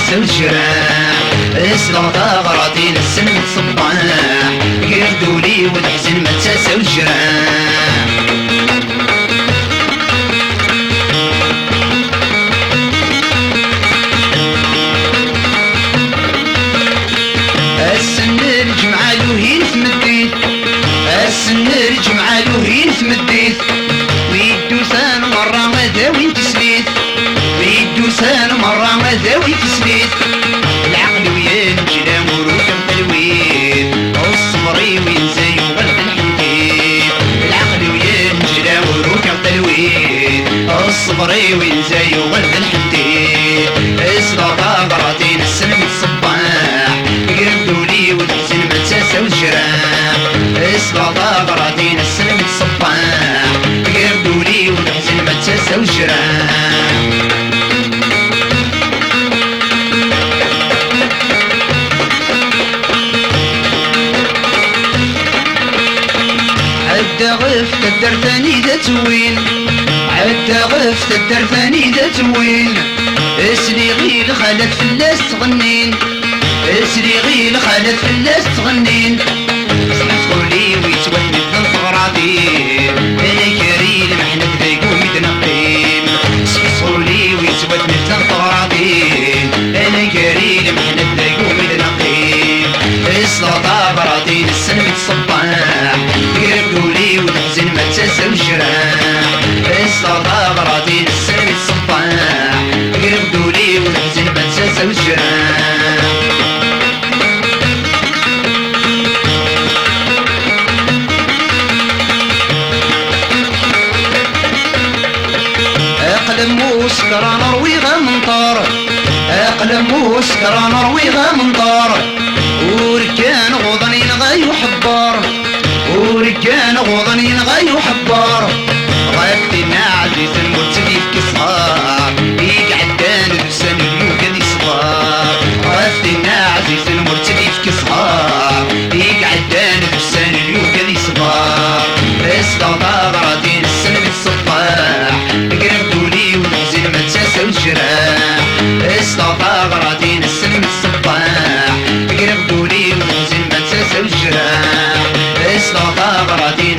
تساوي الجراح اسلغ ثغرتي للسن الصباح يردوا لي والحزن ما تساوي الجراح السن الجمعة لوهين في مديت السن الجمعة لوهين في مديت ويدوسان مرة ماذا وين تسليت ويدوسان مرة ماذا وين تسليت العقل ويا الجلام وروكم تلويت الصبري وين زي وغلق الحديد العقل ويا الجلام وروكم تلويت الصبري وين زي وغلق الحديد اسلغ ثغرتين السلم الصباح يردوا لي والحزن ما تساوي الجراح اسلغ ثغرتين السلم الصباح يردوا لي والحزن ما تساوي الجراح عدا غفت الدار ثاني ذا توين عدا غفت الدار ثاني ذا توين اسري غير خالد فلاس تغنين اسري غير خالد فلاس تغنين سمعتولي ويتوهني بذنب غراضين انا كريم محنا ذايقو متنقين سمعتولي ويتوهني بذنب غراضين انا كريم محنا ذايقو متنقين اسلغ ثغرتين السن الصباح يردوا لي والحزن ما تساوي الجراح اسلغ ثغرتين السن الصباح يردوا لي والحزن ما تساوي الجراح اقلم وسكران رويغا منطار اقلم وسكران رويغا منطار وركان غضنين غايو حبار وركان غضنين غايو حبار غافتنا عزيز المرتدي في كسار يقعد دان دوسان اليوكا دي صغار غافتنا عزيز المرتدي في كسار يقعد دان دوسان اليوكا دي صغار اسلغ ثغرتين السلم الصباح قربتوا لي والحزن ما تساوي الجراح اسلغ ثغرتين السلم الصباح قربتوا لي والحزن ما تساوي الجراح اسلغ ثغرتين